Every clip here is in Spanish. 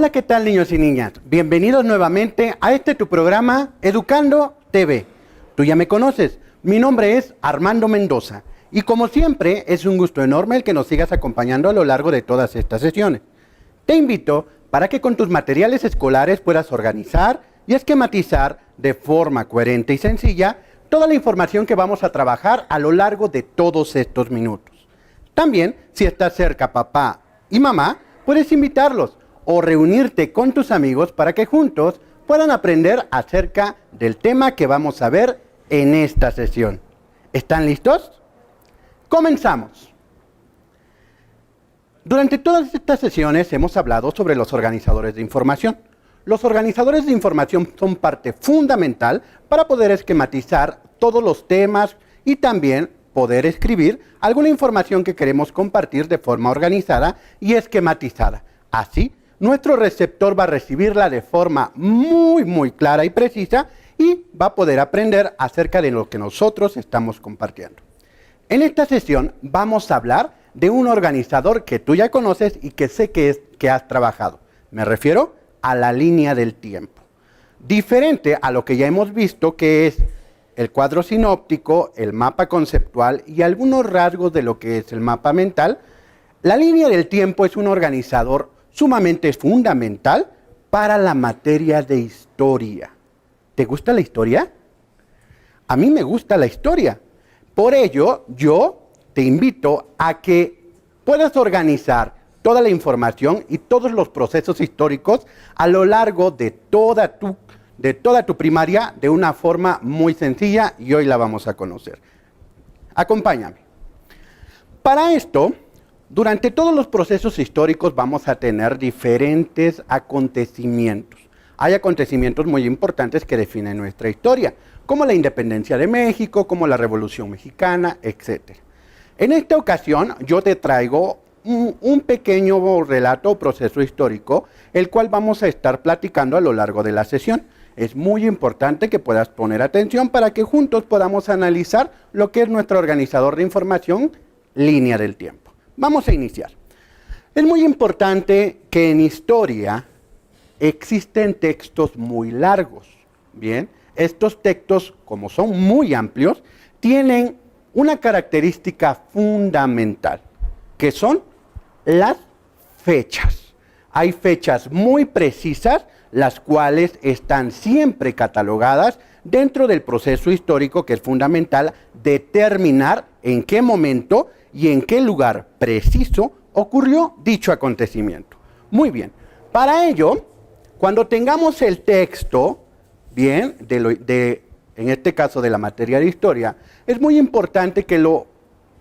Hola, ¿qué tal, niños y niñas? Bienvenidos nuevamente a tu programa Educando TV. Tú ya me conoces, mi nombre es Armando Mendoza y como siempre es un gusto enorme el que nos sigas acompañando a lo largo de todas estas sesiones. Te invito para que con tus materiales escolares puedas organizar y esquematizar de forma coherente y sencilla toda la información que vamos a trabajar a lo largo de todos estos minutos. También, si estás cerca papá y mamá, puedes invitarlos o reunirte con tus amigos para que juntos puedan aprender acerca del tema que vamos a ver en esta sesión. ¿Están listos? Comenzamos. Durante todas estas sesiones hemos hablado sobre los organizadores de información. Los organizadores de información son parte fundamental para poder esquematizar todos los temas y también poder escribir alguna información que queremos compartir de forma organizada y esquematizada. Así, nuestro receptor va a recibirla de forma muy clara y precisa y va a poder aprender acerca de lo que nosotros estamos compartiendo. En esta sesión vamos a hablar de un organizador que tú ya conoces y que sé que has trabajado. Me refiero a la línea del tiempo. Diferente a lo que ya hemos visto, que es el cuadro sinóptico, el mapa conceptual y algunos rasgos de lo que es el mapa mental, la línea del tiempo es un organizador sumamente fundamental para la materia de historia. ¿Te gusta la historia? A mí me gusta la historia. Por ello, yo te invito a que puedas organizar toda la información y todos los procesos históricos a lo largo de toda tu primaria de una forma muy sencilla y hoy la vamos a conocer. Acompáñame. Para esto, durante todos los procesos históricos vamos a tener diferentes acontecimientos. Hay acontecimientos muy importantes que definen nuestra historia, como la independencia de México, como la Revolución Mexicana, etc. En esta ocasión yo te traigo un pequeño relato o proceso histórico, el cual vamos a estar platicando a lo largo de la sesión. Es muy importante que puedas poner atención para que juntos podamos analizar lo que es nuestro organizador de información, línea del tiempo. Vamos a iniciar. Es muy importante que en historia existen textos muy largos. Bien, estos textos, como son muy amplios, tienen una característica fundamental, que son las fechas. Hay fechas muy precisas, las cuales están siempre catalogadas dentro del proceso histórico, que es fundamental determinar en qué momento y en qué lugar preciso ocurrió dicho acontecimiento. Muy bien, para ello, cuando tengamos el texto, bien, en este caso de la materia de historia, es muy importante que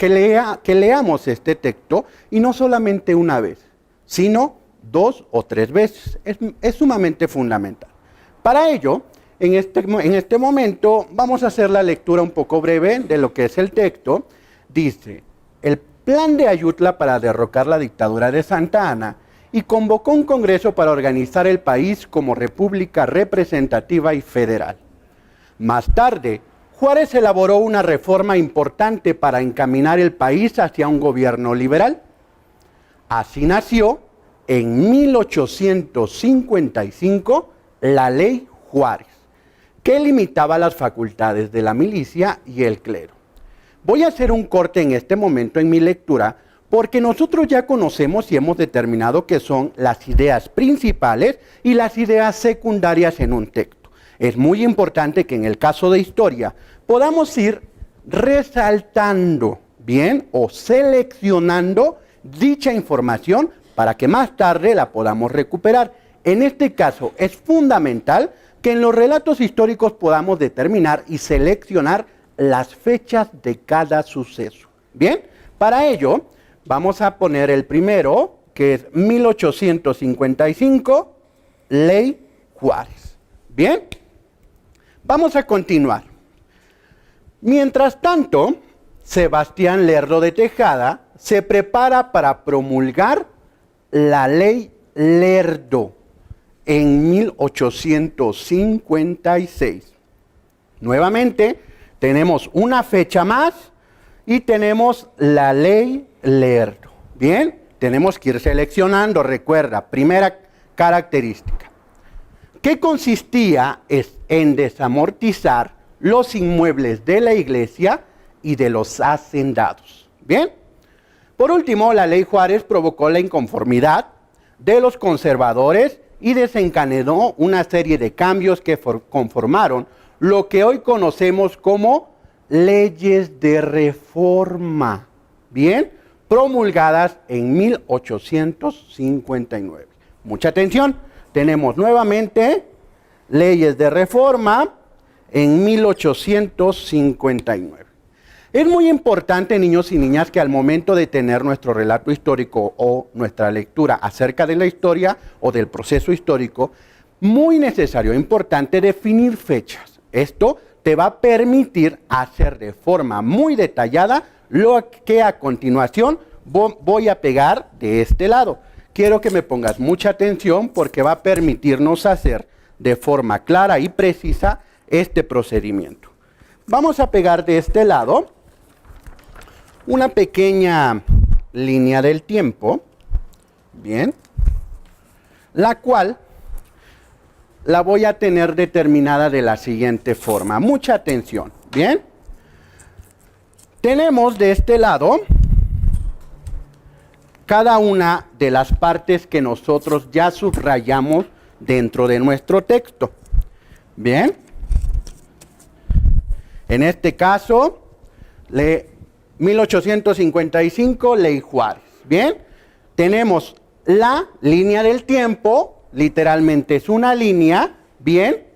leamos este texto y no solamente una vez, sino 2 o 3 veces. Es sumamente fundamental. Para ello, en este momento vamos a hacer la lectura un poco breve de lo que es el texto. Dice: el plan de Ayutla para derrocar la dictadura de Santa Anna y convocó un congreso para organizar el país como república representativa y federal. Más tarde, Juárez elaboró una reforma importante para encaminar el país hacia un gobierno liberal. Así nació, en 1855, la Ley Juárez, que limitaba las facultades de la milicia y el clero. Voy a hacer un corte en este momento en mi lectura porque nosotros ya conocemos y hemos determinado qué son las ideas principales y las ideas secundarias en un texto. Es muy importante que en el caso de historia podamos ir resaltando, bien, o seleccionando dicha información para que más tarde la podamos recuperar. En este caso es fundamental que en los relatos históricos podamos determinar y seleccionar las fechas de cada suceso. Bien, para ello vamos a poner el primero, que es 1855, Ley Juárez. Bien, vamos a continuar. Mientras tanto, Sebastián Lerdo de Tejada se prepara para promulgar la Ley Lerdo en 1856. Nuevamente, tenemos una fecha más y tenemos la Ley Lerdo. Bien, tenemos que ir seleccionando, recuerda, primera característica, que consistía en desamortizar los inmuebles de la iglesia y de los hacendados. Bien. Por último, la ley Juárez provocó la inconformidad de los conservadores y desencadenó una serie de cambios que conformaron lo que hoy conocemos como leyes de reforma, bien, promulgadas en 1859. Mucha atención, tenemos nuevamente leyes de reforma en 1859. Es muy importante, niños y niñas, que al momento de tener nuestro relato histórico o nuestra lectura acerca de la historia o del proceso histórico, muy necesario, importante definir fechas. Esto te va a permitir hacer de forma muy detallada lo que a continuación voy a pegar de este lado. Quiero que me pongas mucha atención porque va a permitirnos hacer de forma clara y precisa este procedimiento. Vamos a pegar de este lado una pequeña línea del tiempo, bien, la cual la voy a tener determinada de la siguiente forma. Mucha atención, bien. Tenemos de este lado cada una de las partes que nosotros ya subrayamos dentro de nuestro texto, bien. En este caso, 1855, Ley Juárez. Bien, tenemos la línea del tiempo, literalmente es una línea, bien,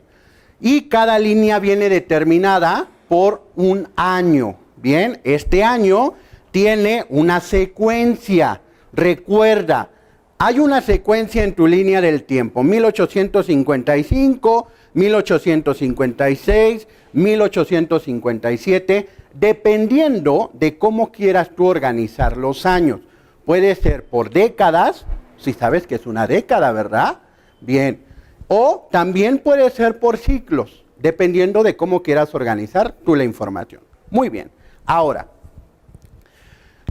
y cada línea viene determinada por un año. Bien, este año tiene una secuencia. Recuerda, hay una secuencia en tu línea del tiempo: 1855, 1856, 1857, dependiendo de cómo quieras tú organizar los años. Puede ser por décadas, si sabes que es una década, ¿verdad? Bien. O también puede ser por ciclos, dependiendo de cómo quieras organizar tú la información. Muy bien. Ahora,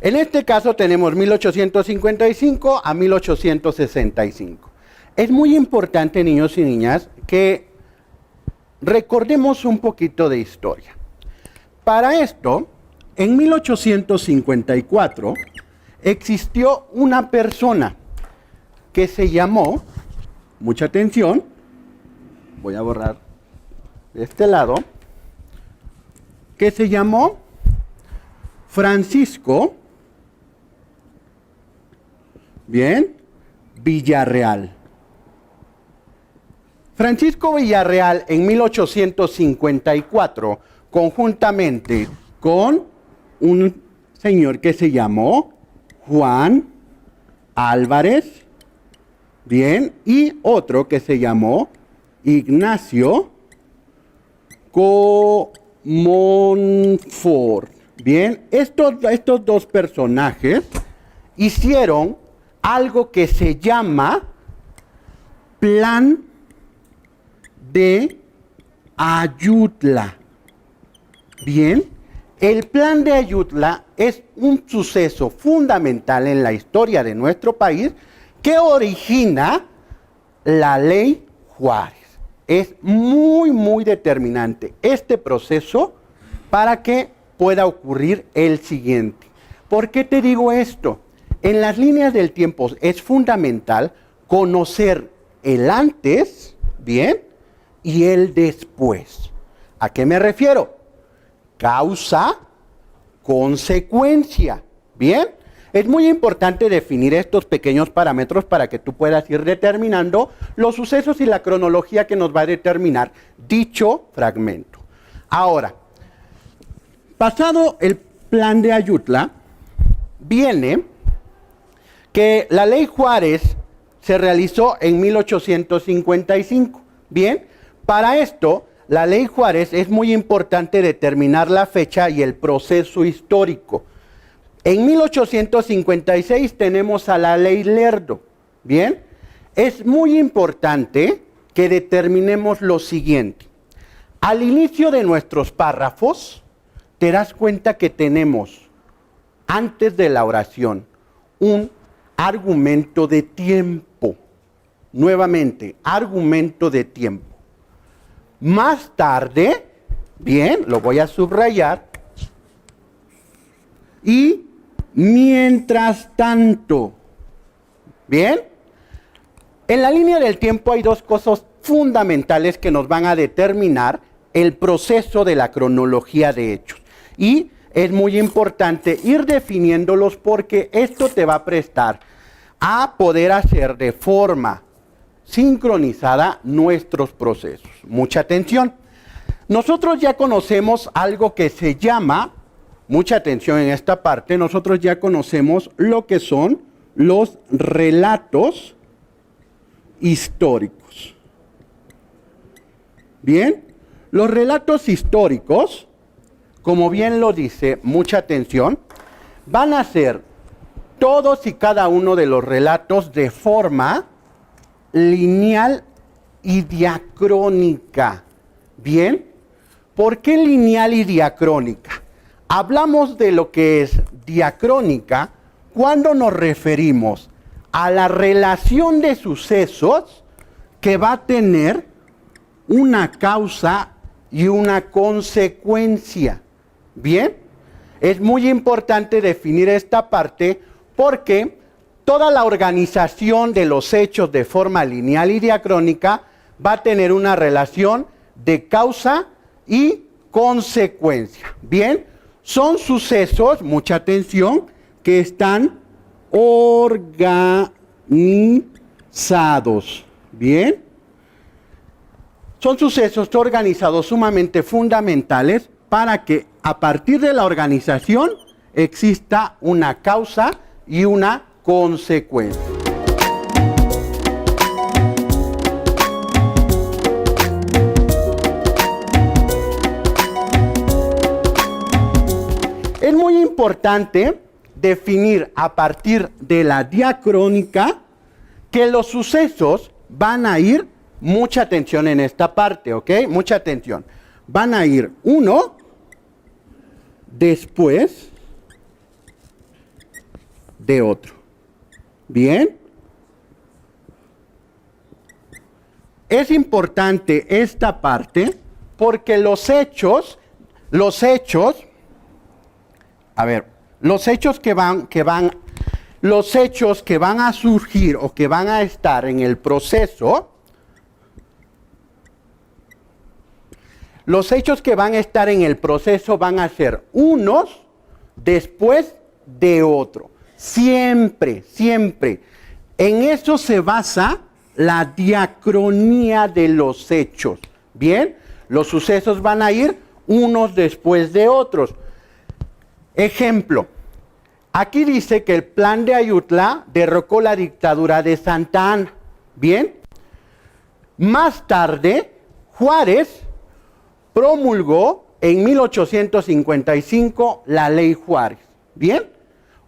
en este caso tenemos 1855 a 1865. Es muy importante, niños y niñas, que recordemos un poquito de historia. Para esto, en 1854 existió una persona que se llamó, mucha atención, voy a borrar de este lado, que se llamó Francisco, bien, Villarreal. Francisco Villarreal en 1854, conjuntamente con un señor que se llamó Juan Álvarez, bien, y otro que se llamó Ignacio Comonfort. Bien, estos dos personajes hicieron algo que se llama Plan de Ayutla. Bien, el Plan de Ayutla es un suceso fundamental en la historia de nuestro país que origina la Ley Juárez. Es muy, muy determinante este proceso para que pueda ocurrir el siguiente. ¿Por qué te digo esto? En las líneas del tiempo es fundamental conocer el antes, bien, y el después. ¿A qué me refiero? Causa, consecuencia, bien. Es muy importante definir estos pequeños parámetros para que tú puedas ir determinando los sucesos y la cronología que nos va a determinar dicho fragmento. Ahora, pasado el Plan de Ayutla, viene que la Ley Juárez se realizó en 1855. Bien, para esto, la Ley Juárez es muy importante determinar la fecha y el proceso histórico. En 1856 tenemos a la Ley Lerdo. Bien, es muy importante que determinemos lo siguiente. Al inicio de nuestros párrafos, te das cuenta que tenemos, antes de la oración, un argumento de tiempo. nuevamente, argumento de tiempo. Más tarde, bien, lo voy a subrayar. Y mientras tanto, bien, en la línea del tiempo hay dos cosas fundamentales que nos van a determinar el proceso de la cronología de hechos. Y es muy importante ir definiéndolos porque esto te va a prestar a poder hacer de forma sincronizada nuestros procesos. Mucha atención. Nosotros ya conocemos algo que se llama, mucha atención en esta parte, nosotros ya conocemos lo que son los relatos históricos. Bien, los relatos históricos, como bien lo dice, mucha atención, van a ser todos y cada uno de los relatos de forma lineal y diacrónica. Bien, ¿por qué lineal y diacrónica? Hablamos de lo que es diacrónica cuando nos referimos a la relación de sucesos que va a tener una causa y una consecuencia. Bien, es muy importante definir esta parte porque toda la organización de los hechos de forma lineal y diacrónica va a tener una relación de causa y consecuencia. Bien, son sucesos, mucha atención, que están organizados. Bien, son sucesos organizados sumamente fundamentales para que a partir de la organización exista una causa y una consecuencia. Es muy importante definir a partir de la diacrónica que los sucesos van a ir, mucha atención en esta parte, ¿ok? Mucha atención. Van a ir uno después de otro. Bien. Es importante esta parte porque los hechos que van a surgir o que van a estar en el proceso, los hechos que van a estar en el proceso van a ser unos después de otro. Siempre, siempre. En eso se basa la diacronía de los hechos. Bien, los sucesos van a ir unos después de otros. Ejemplo, aquí dice que el plan de Ayutla derrocó la dictadura de Santa Anna. Bien, más tarde Juárez promulgó en 1855 la ley Juárez. Bien,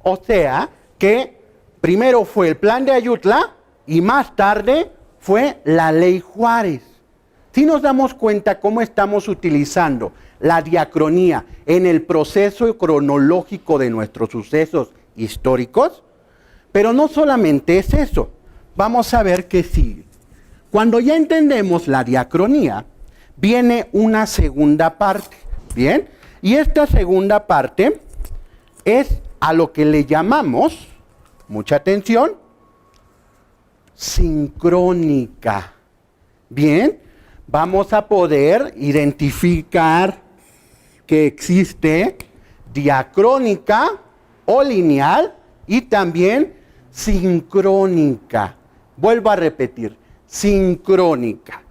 o sea que primero fue el plan de Ayutla y más tarde fue la ley Juárez. Si nos damos cuenta cómo estamos utilizando la diacronía en el proceso cronológico de nuestros sucesos históricos, pero no solamente es eso, vamos a ver qué sigue. Cuando ya entendemos la diacronía, viene una segunda parte, ¿bien? Y esta segunda parte es a lo que le llamamos, mucha atención, sincrónica. Bien, vamos a poder identificar que existe diacrónica o lineal y también sincrónica. Vuelvo a repetir, sincrónica.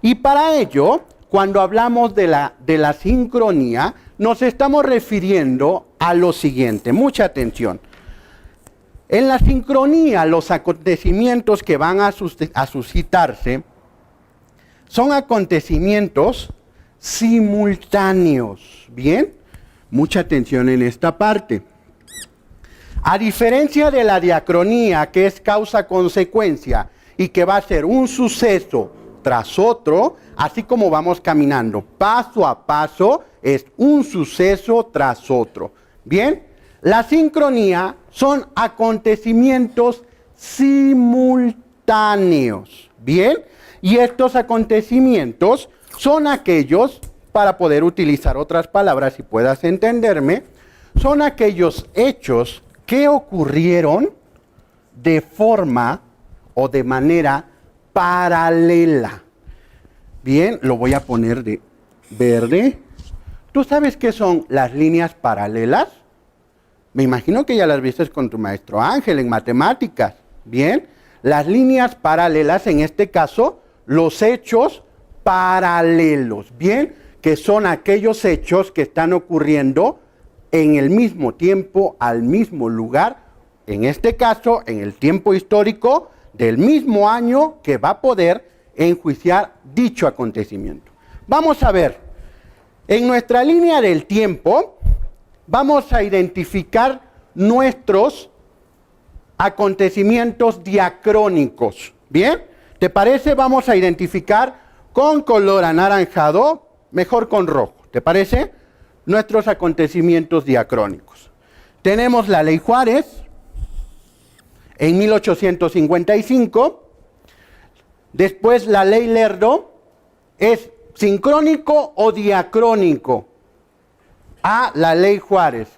Y para ello, cuando hablamos de la sincronía, nos estamos refiriendo a lo siguiente. Mucha atención. En la sincronía, los acontecimientos que van a suscitarse son acontecimientos simultáneos. ¿Bien? Mucha atención en esta parte. A diferencia de la diacronía, que es causa-consecuencia y que va a ser un suceso tras otro, así como vamos caminando paso a paso, es un suceso tras otro. Bien, la sincronía son acontecimientos simultáneos. simultáneos. ¿Bien? Y estos acontecimientos son aquellos, para poder utilizar otras palabras y puedas entenderme, son aquellos hechos que ocurrieron de forma o de manera paralela. Bien, lo voy a poner de verde. ¿Tú sabes qué son las líneas paralelas? Me imagino que ya las viste con tu maestro Ángel en matemáticas. Bien, las líneas paralelas, en este caso, los hechos paralelos. Bien, que son aquellos hechos que están ocurriendo en el mismo tiempo, al mismo lugar, en este caso, en el tiempo histórico del mismo año que va a poder enjuiciar dicho acontecimiento. Vamos a ver, en nuestra línea del tiempo, vamos a identificar nuestros acontecimientos diacrónicos. ¿Bien? ¿Te parece? Vamos a identificar con color anaranjado, mejor con rojo. ¿Te parece? Nuestros acontecimientos diacrónicos. Tenemos la Ley Juárez en 1855. Después la Ley Lerdo. ¿Es sincrónico o diacrónico? La Ley Juárez.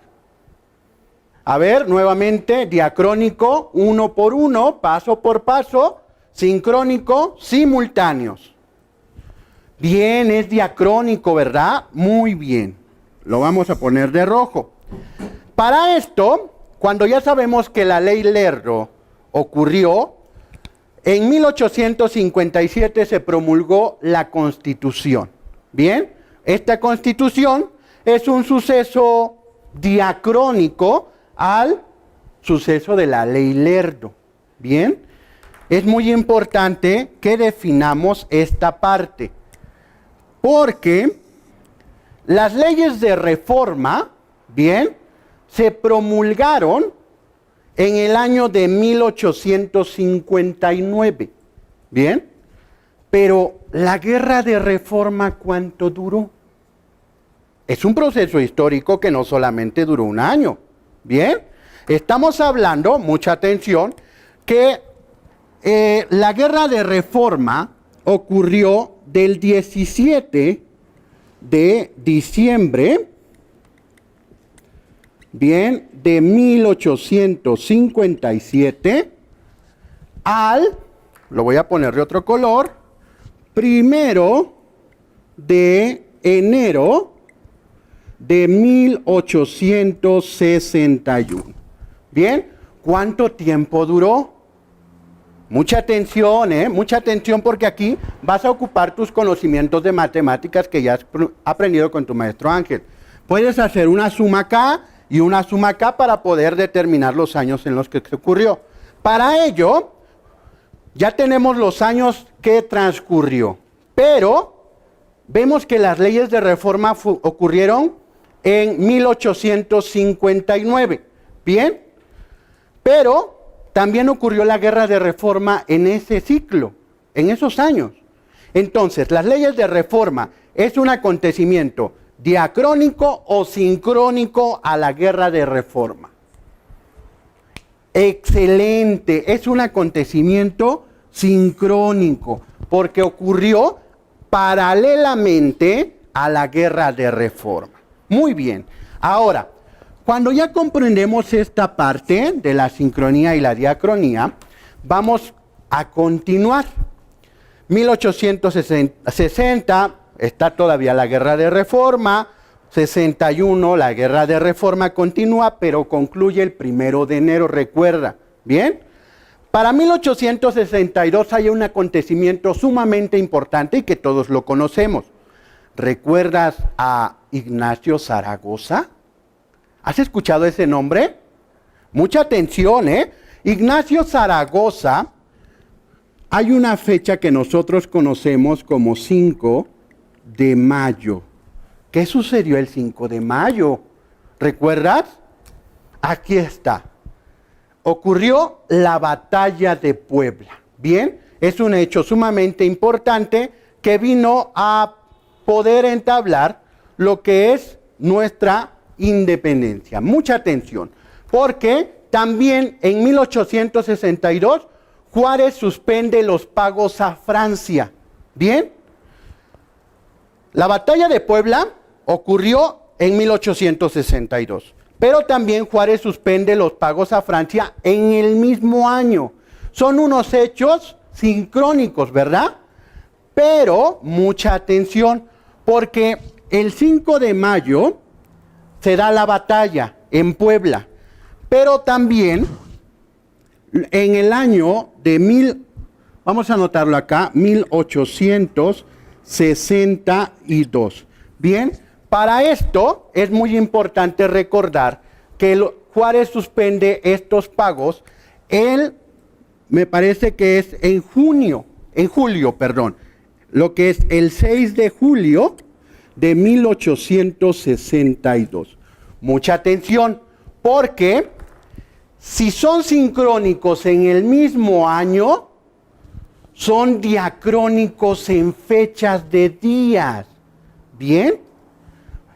A ver, nuevamente, diacrónico, uno por uno, paso por paso. Sincrónico, simultáneos. Bien, es diacrónico, ¿verdad? Muy bien. Lo vamos a poner de rojo. Para esto, cuando ya sabemos que la Ley Lerdo ocurrió, en 1857 se promulgó la Constitución. Bien, esta Constitución es un suceso diacrónico al suceso de la Ley Lerdo. Bien, es muy importante que definamos esta parte, porque las leyes de reforma, bien, se promulgaron en el año de 1859, ¿bien? Pero la guerra de reforma, ¿cuánto duró? Es un proceso histórico que no solamente duró un año, ¿bien? Estamos hablando, mucha atención, que la guerra de reforma ocurrió del 17 de diciembre, bien, de 1857 al, lo voy a poner de otro color, 1 de enero de 1861. Bien, ¿cuánto tiempo duró? Mucha atención, mucha atención, porque aquí vas a ocupar tus conocimientos de matemáticas que ya has aprendido con tu maestro Ángel. Puedes hacer una suma acá y una suma acá para poder determinar los años en los que se ocurrió. Para ello, ya tenemos los años que transcurrió, pero vemos que las leyes de reforma ocurrieron en 1859, ¿bien? Pero también ocurrió la guerra de reforma en ese ciclo, en esos años. Entonces, las leyes de reforma es un acontecimiento diacrónico o sincrónico a la guerra de reforma. Excelente, es un acontecimiento sincrónico, porque ocurrió paralelamente a la guerra de reforma. Muy bien, ahora, cuando ya comprendemos esta parte de la sincronía y la diacronía, vamos a continuar. 1860 está todavía la guerra de reforma, 61 la guerra de reforma continúa, pero concluye el 1 de enero, recuerda, ¿bien? Para 1862 hay un acontecimiento sumamente importante y que todos lo conocemos. ¿Recuerdas a Ignacio Zaragoza? ¿Has escuchado ese nombre? Mucha atención, ¿eh? Ignacio Zaragoza, hay una fecha que nosotros conocemos como 5 de mayo. ¿Qué sucedió el 5 de mayo? ¿Recuerdas? Aquí está. Ocurrió la batalla de Puebla. Bien, es un hecho sumamente importante que vino a poder entablar lo que es nuestra independencia. Mucha atención, porque también en 1862 Juárez suspende los pagos a Francia. ¿Bien? La batalla de Puebla ocurrió en 1862, pero también Juárez suspende los pagos a Francia en el mismo año. Son unos hechos sincrónicos, ¿verdad? Pero mucha atención, porque el 5 de mayo se da la batalla en Puebla, pero también en el año de vamos a anotarlo acá, 1862. Bien, para esto es muy importante recordar que Juárez suspende estos pagos me parece que es en julio, lo que es el 6 de julio de 1862. Mucha atención, porque si son sincrónicos en el mismo año, son diacrónicos en fechas de días. ¿Bien?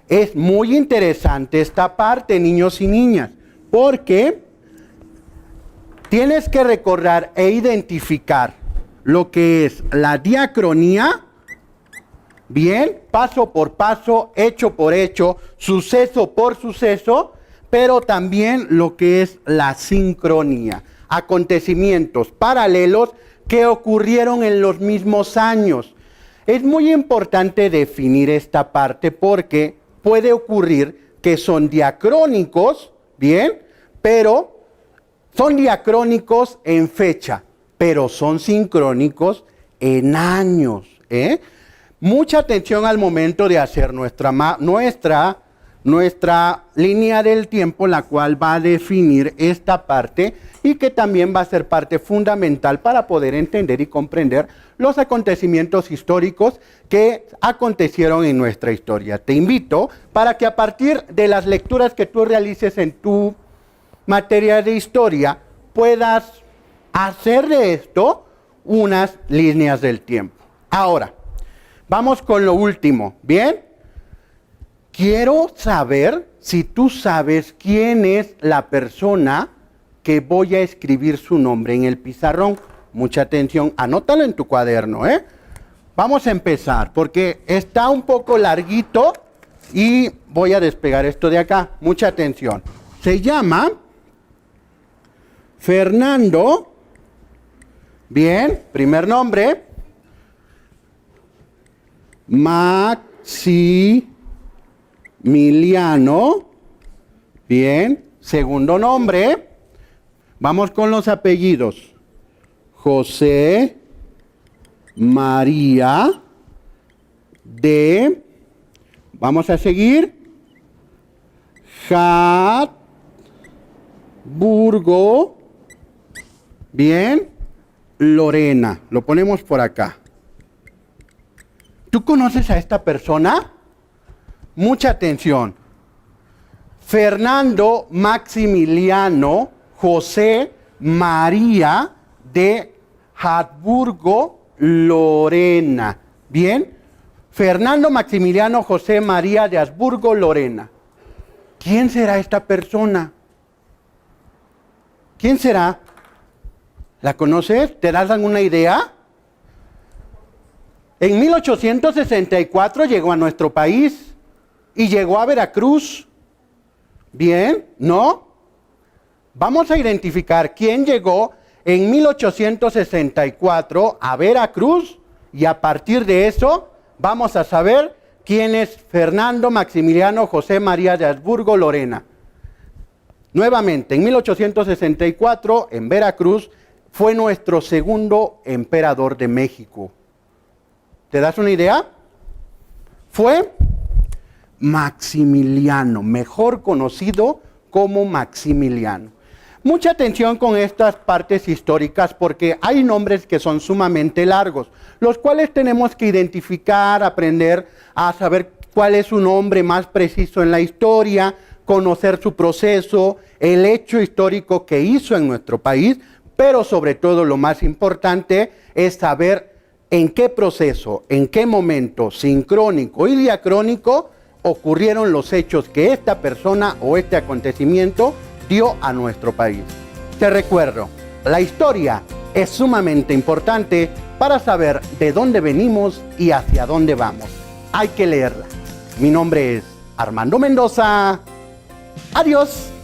Es muy interesante esta parte, niños y niñas, porque tienes que recordar e identificar lo que es la diacronía, bien, paso por paso, hecho por hecho, suceso por suceso, pero también lo que es la sincronía, acontecimientos paralelos que ocurrieron en los mismos años. Es muy importante definir esta parte porque puede ocurrir que son diacrónicos, bien, pero son diacrónicos en fecha, pero son sincrónicos en años. Mucha atención al momento de hacer nuestra línea del tiempo, la cual va a definir esta parte y que también va a ser parte fundamental para poder entender y comprender los acontecimientos históricos que acontecieron en nuestra historia. Te invito para que a partir de las lecturas que tú realices en tu materia de historia, puedas hacer de esto unas líneas del tiempo. Ahora, vamos con lo último, ¿bien? Quiero saber si tú sabes quién es la persona que voy a escribir su nombre en el pizarrón. Mucha atención, anótalo en tu cuaderno, Vamos a empezar, porque está un poco larguito y voy a despegar esto de acá. Mucha atención. Se llama Fernando, bien, primer nombre, Maximiliano, bien, segundo nombre, vamos con los apellidos, José María de, vamos a seguir, Habsburgo, bien, Lorena, lo ponemos por acá. ¿Tú conoces a esta persona? Mucha atención. Fernando Maximiliano José María de Habsburgo Lorena. Bien, Fernando Maximiliano José María de Habsburgo Lorena. ¿Quién será esta persona? ¿Quién será? ¿La conoces? ¿Te das alguna idea? En 1864 llegó a nuestro país y llegó a Veracruz. ¿Bien? ¿No? Vamos a identificar quién llegó en 1864 a Veracruz y a partir de eso vamos a saber quién es Fernando Maximiliano José María de Habsburgo Lorena. Nuevamente, en 1864 en Veracruz fue nuestro segundo emperador de México. ¿Te das una idea? Fue Maximiliano, mejor conocido como Maximiliano. Mucha atención con estas partes históricas porque hay nombres que son sumamente largos, los cuales tenemos que identificar, aprender a saber cuál es su nombre más preciso en la historia, conocer su proceso, el hecho histórico que hizo en nuestro país, pero sobre todo lo más importante es saber en qué proceso, en qué momento sincrónico y diacrónico ocurrieron los hechos que esta persona o este acontecimiento dio a nuestro país. Te recuerdo, la historia es sumamente importante para saber de dónde venimos y hacia dónde vamos. Hay que leerla. Mi nombre es Armando Mendoza. Adiós.